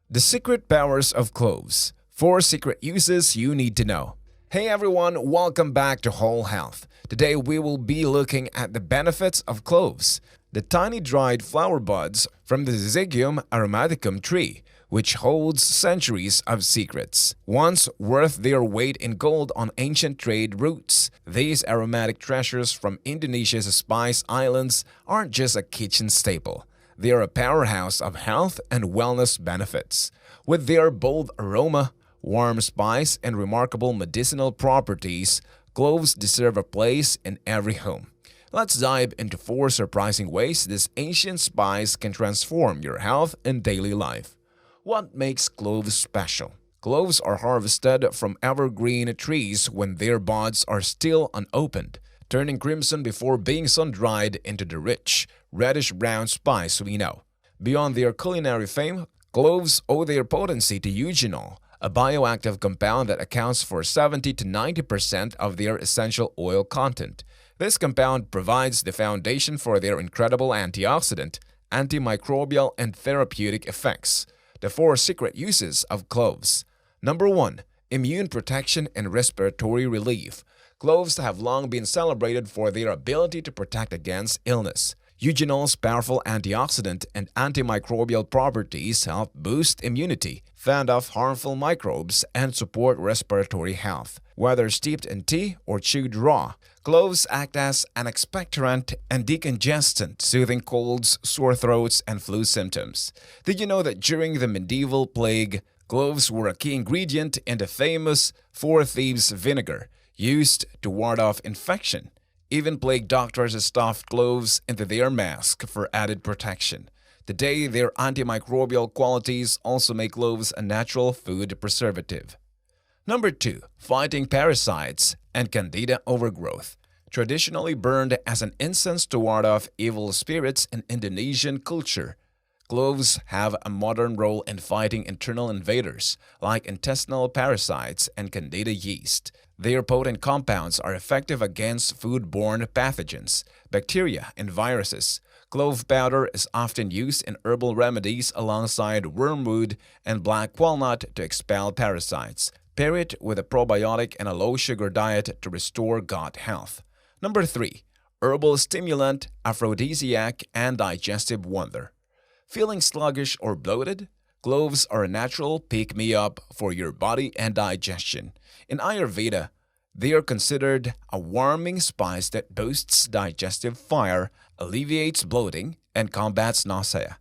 The secret powers of cloves. 4 secret uses you need to know. Hey everyone, welcome back to Whole Health. Today we will be looking at the benefits of cloves, the tiny dried flower buds from the Zygium aromaticum tree, which holds centuries of secrets. Once worth their weight in gold on ancient trade routes, these aromatic treasures from Indonesia's Spice Islands aren't just a kitchen staple. They are a powerhouse of health and wellness benefits. With their bold aroma, warm spice, and remarkable medicinal properties, cloves deserve a place in every home. Let's dive into 4 surprising ways this ancient spice can transform your health and daily life. What makes cloves special? Cloves are harvested from evergreen trees when their buds are still unopened, turning crimson before being sun-dried into the rich, reddish-brown spice we know. Beyond their culinary fame, cloves owe their potency to eugenol, a bioactive compound that accounts for 70 to 90% of their essential oil content. This compound provides the foundation for their incredible antioxidant, antimicrobial, and therapeutic effects. The 4 secret uses of cloves. Number 1. Immune protection and respiratory relief. Cloves have long been celebrated for their ability to protect against illness. Eugenol's powerful antioxidant and antimicrobial properties help boost immunity, fend off harmful microbes, and support respiratory health. Whether steeped in tea or chewed raw, cloves act as an expectorant and decongestant, soothing colds, sore throats, and flu symptoms. Did you know that during the medieval plague, cloves were a key ingredient in the famous Four Thieves vinegar, used to ward off infection? Even plague doctors stuffed cloves into their mask for added protection. Today, their antimicrobial qualities also make cloves a natural food preservative. Number 2. Fighting parasites and Candida overgrowth. Traditionally burned as an incense to ward off evil spirits in Indonesian culture, cloves have a modern role in fighting internal invaders like intestinal parasites and Candida yeast. Their potent compounds are effective against foodborne pathogens, bacteria, and viruses. Clove powder is often used in herbal remedies alongside wormwood and black walnut to expel parasites. Pair it with a probiotic and a low-sugar diet to restore gut health. Number 3. Herbal Stimulant, aphrodisiac, and digestive wonder. Feeling sluggish or bloated? Cloves are a natural pick-me-up for your body and digestion. In Ayurveda, they are considered a warming spice that boosts digestive fire, alleviates bloating, and combats nausea.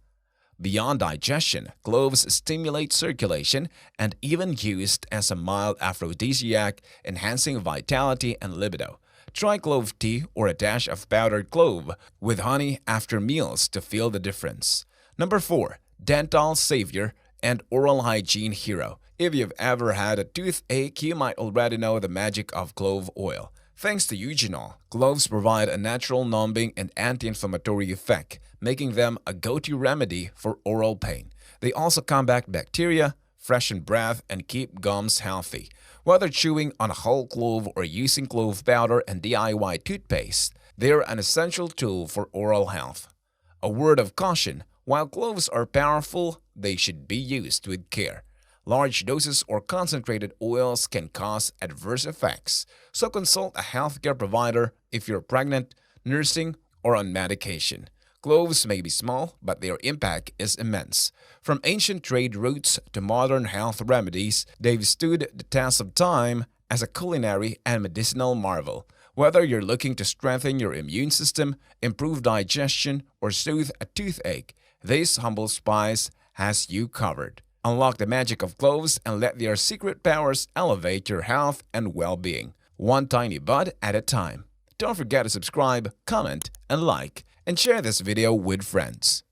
Beyond digestion, cloves stimulate circulation and even used as a mild aphrodisiac, enhancing vitality and libido. Try clove tea or a dash of powdered clove with honey after meals to feel the difference. Number 4. Dental savior and oral hygiene hero. If you've ever had a toothache, you might already know the magic of clove oil. Thanks to eugenol, cloves provide a natural numbing and anti-inflammatory effect, making them a go-to remedy for oral pain. They also combat bacteria, freshen breath, and keep gums healthy. Whether chewing on a whole clove or using clove powder and DIY toothpaste, they're an essential tool for oral health. A word of caution: while cloves are powerful, they should be used with care. Large doses or concentrated oils can cause adverse effects, so consult a healthcare provider if you're pregnant, nursing, or on medication. Cloves may be small, but their impact is immense. From ancient trade routes to modern health remedies, they've stood the test of time as a culinary and medicinal marvel. Whether you're looking to strengthen your immune system, improve digestion, or soothe a toothache, this humble spice has you covered. Unlock the magic of cloves and let their secret powers elevate your health and well-being, one tiny bud at a time. Don't forget to subscribe, comment, and like, and share this video with friends.